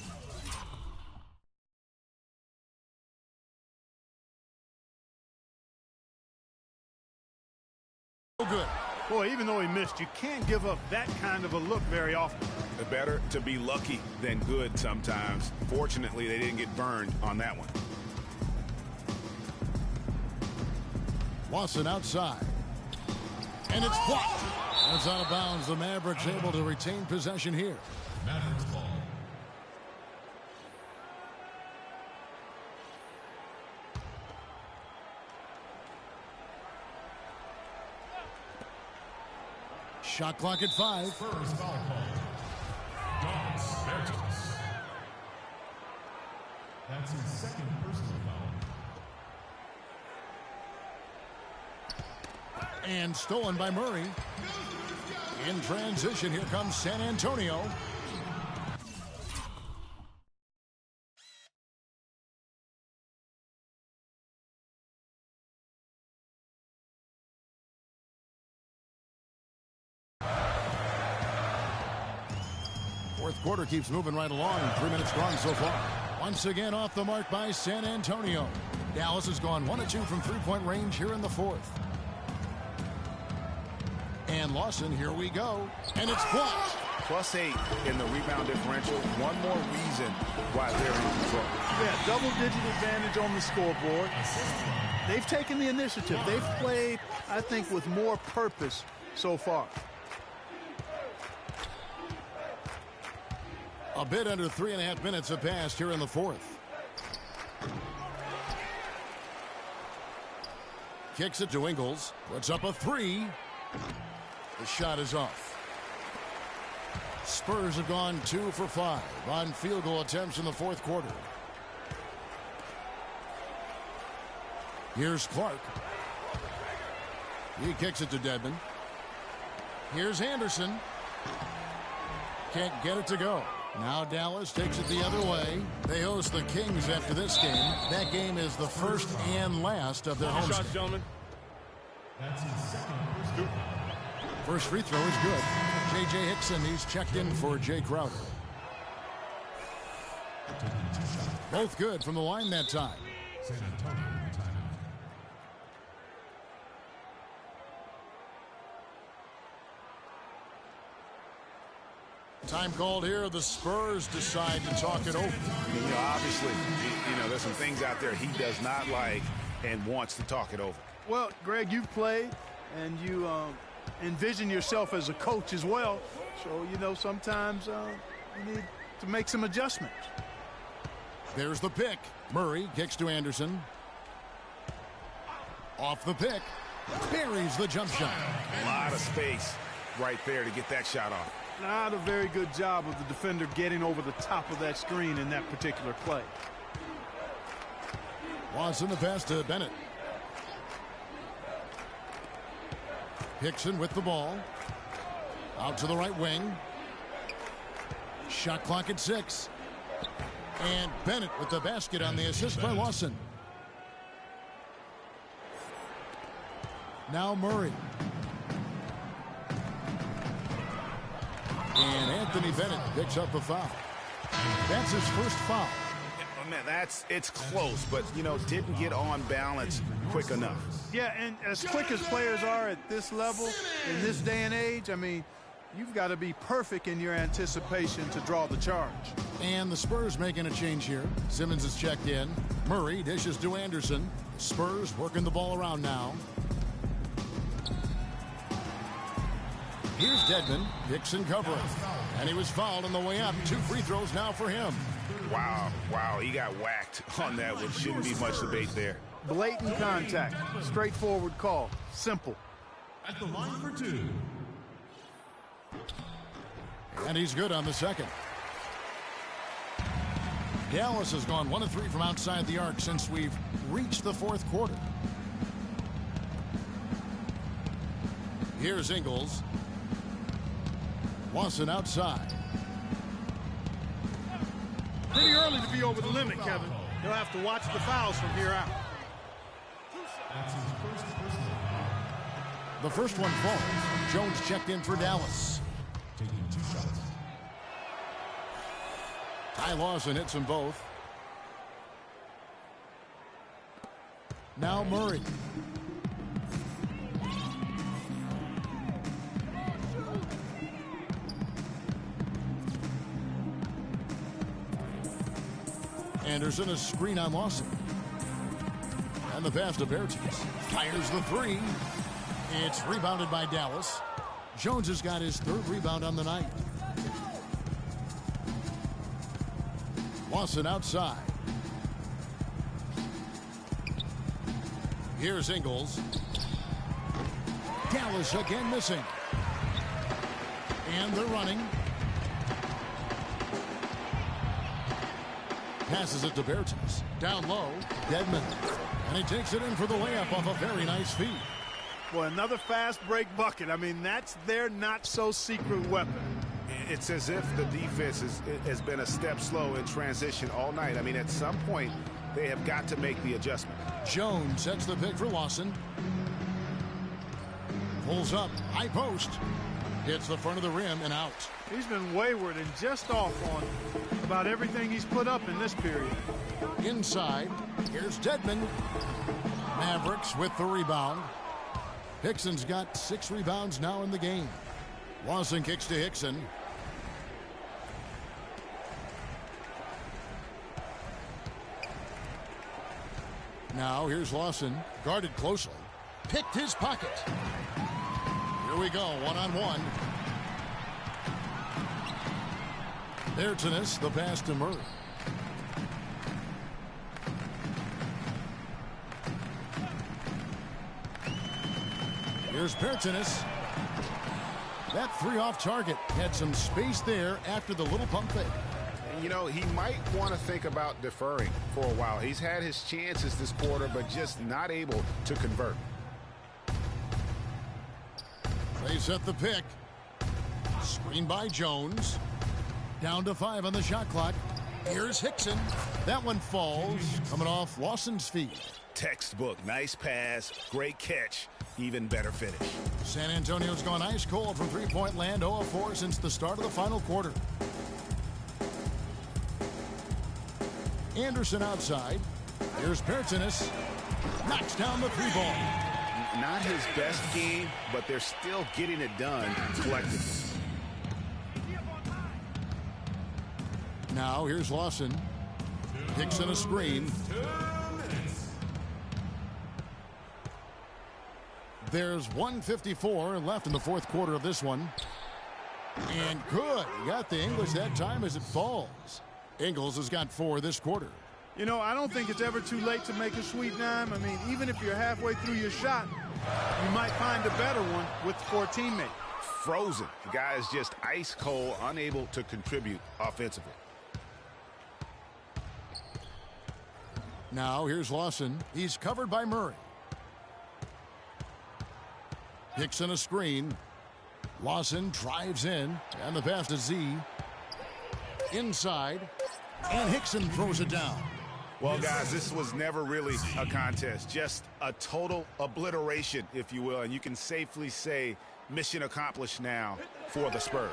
Good. Boy, even though he missed, you can't give up that kind of a look very often. Better to be lucky than good sometimes. Fortunately, they didn't get burned on that one. Lawson outside. And it's blocked. That's out of bounds. The Mavericks able to retain possession here. Mavericks ball. Shot clock at 5. First foul call. Bertens. That's his second personal foul. And stolen by Murray. In transition, here comes San Antonio. Fourth quarter keeps moving right along. 3 minutes gone so far. Once again off the mark by San Antonio. Dallas has gone 1 of 2 from three-point range here in the fourth. And Lawson, here we go. And it's blocked. +8 in the rebound differential. One more reason why they're in control. Yeah, double-digit advantage on the scoreboard. They've taken the initiative. They've played, I think, with more purpose so far. A bit under 3.5 minutes have passed here in the fourth. Kicks it to Ingles. Puts up a 3. The shot is off. Spurs have gone 2 for 5 on field goal attempts in the fourth quarter. Here's Clark. He kicks it to Dedmon. Here's Anderson. Can't get it to go. Now Dallas takes it the other way. They host the Kings after this game. That game is the first and last of their home shots, gentlemen. That's his second personal foul. First free throw is good. J.J. Hickson, he's checked in for Jay Crowder. Both good from the line that time. San Antonio in the timeout. Time called here. The Spurs decide to talk it over. You know, obviously, there's some things out there he does not like and wants to talk it over. Well, Greg, you've played, and you envision yourself as a coach as well. So, sometimes you need to make some adjustments. There's the pick. Murray kicks to Anderson. Off the pick. Buries the jump shot. A lot of space right there to get that shot off. Not a very good job of the defender getting over the top of that screen in that particular play. Watson the pass to Bennett. Hickson with the ball. Out to the right wing. Shot clock at 6. And Bennett with the basket on the assist by Lawson. Now Murray. And Anthony Bennett picks up a foul. That's his first foul. Man, it's close, but, didn't get on balance quick enough. Yeah, and as quick as players are at this level, in this day and age, you've got to be perfect in your anticipation to draw the charge. And the Spurs making a change here. Simmons is checked in. Murray dishes to Anderson. Spurs working the ball around now. Here's Dedmon. Hickson covering. And he was fouled on the way up. 2 free throws now for him. Wow, he got whacked on that one. Shouldn't be much debate there. Blatant contact. Straightforward call. Simple. At the line for 2. And he's good on the second. Dallas has gone 1 of 3 from outside the arc since we've reached the fourth quarter. Here's Ingles. Lawson outside. Pretty early to be over the limit, Kevin. He'll have to watch the fouls from here out. That's his first personal foul. The first one falls. Jones checked in for Dallas. Taking 2 shots. Ty Lawson hits them both. Now Murray. Anderson, a screen on Lawson. And the pass to Bertens. Fires the 3. It's rebounded by Dallas. Jones has got his 3rd rebound on the night. Lawson outside. Here's Ingles. Dallas again missing. And they're running. Passes it to Bertens. Down low, Dedmon. And he takes it in for the layup off a very nice feed. Boy, another fast break bucket. I mean, that's their not-so-secret weapon. It's as if the defense has been a step slow in transition all night. I mean, at some point, they have got to make the adjustment. Jones sets the pick for Lawson. Pulls up, high post. Hits the front of the rim and out. He's been wayward and just off on about everything he's put up in this period. Inside, here's Dedmon. Mavericks with the rebound. Hickson's got 6 rebounds now in the game. Lawson kicks to Hickson. Now here's Lawson, guarded closely. Picked his pocket. Here we go, one-on-one. Bertinus, the pass to Murray. Here's Bertinus. That 3 off target. Had some space there after the little pump fake. You know, he might want to think about deferring for a while. He's had his chances this quarter, but just not able to convert. They set the pick. Screen by Jones. Down to 5 on the shot clock. Here's Hickson. That one falls, coming off Lawson's feet. Textbook. Nice pass. Great catch. Even better finish. San Antonio's gone ice cold from three-point land, 0 of 4 since the start of the final quarter. Anderson outside. Here's Bertinus. Knocks down the 3-ball. Not his best game, but they're still getting it done collectively. Now here's Lawson. Hickson a screen. There's 1:54 left in the fourth quarter of this one. And good. He got the English that time as it falls. Ingles has got 4 this quarter. You know, I don't think it's ever too late to make a sweet dime. I mean, even if you're halfway through your shot, you might find a better one for a teammate. Frozen. The guy is just ice cold, unable to contribute offensively. Now here's Lawson. He's covered by Murray. Hickson a screen. Lawson drives in, and the pass to Z. Inside, and Hickson throws it down. Well, guys, this was never really a contest. Just a total obliteration, if you will. And you can safely say mission accomplished now for the Spurs.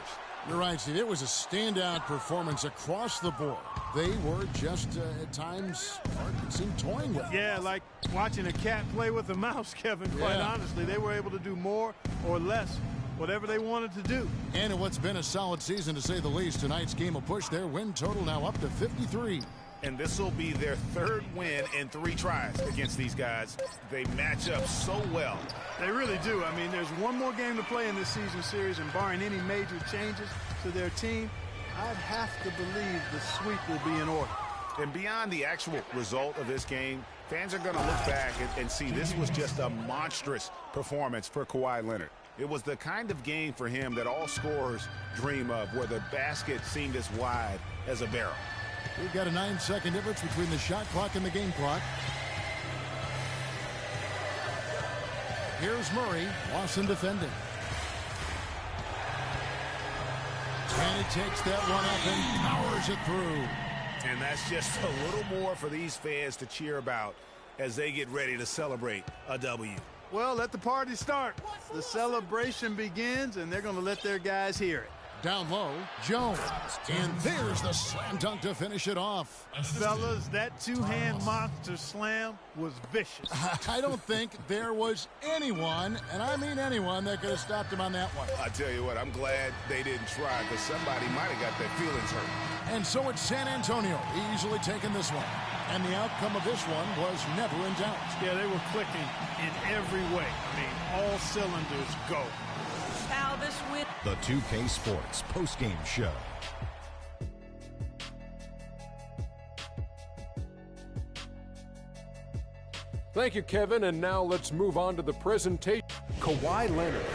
You're right, Steve. It was a standout performance across the board. They were just, at times, it seemed toying with it. Yeah, like watching a cat play with a mouse, Kevin, quite honestly. They were able to do more or less, whatever they wanted to do. And in what's been a solid season, to say the least, tonight's game will push their win total now up to 53. And this will be their 3rd win in 3 tries against these guys. They match up so well. They really do. I mean, there's one more game to play in this season series, and barring any major changes to their team, I'd have to believe the sweep will be in order. And beyond the actual result of this game, fans are going to look back and see this was just a monstrous performance for Kawhi Leonard. It was the kind of game for him that all scorers dream of, where the basket seemed as wide as a barrel. We've got a 9-second difference between the shot clock and the game clock. Here's Murray. Lawson defending. And he takes that one up and powers it through. And that's just a little more for these fans to cheer about as they get ready to celebrate a W. Well, let the party start. The celebration begins, and they're going to let their guys hear it. Down low, Jones. And there's the slam dunk to finish it off. Fellas, that two-hand monster slam was vicious. I don't think there was anyone, and I mean anyone, that could have stopped him on that one. I tell you what, I'm glad they didn't try, because somebody might have got their feelings hurt. And so it's San Antonio easily taking this one. And the outcome of this one was never in doubt. Yeah, they were clicking in every way. I mean, all cylinders go. How this win. The 2K Sports postgame show. Thank you, Kevin. And now let's move on to the presentation. Kawhi Leonard.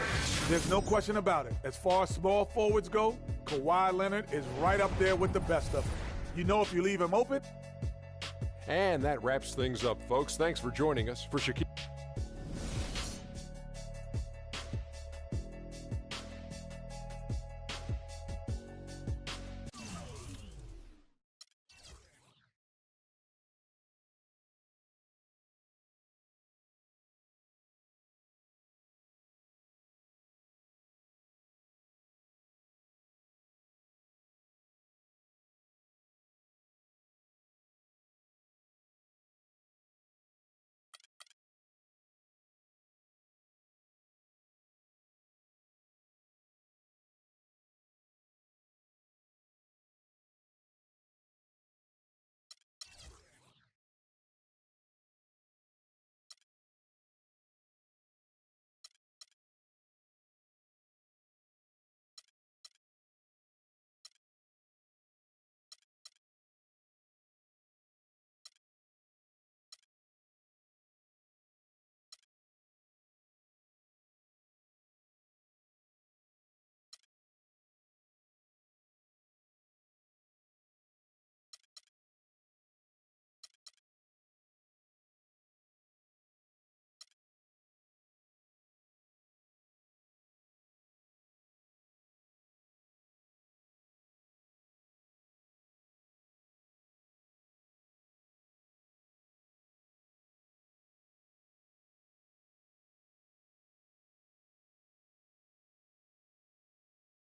There's no question about it. As far as small forwards go, Kawhi Leonard is right up there with the best of them. You know, if you leave him open. And that wraps things up, folks. Thanks for joining us. For Shaquille.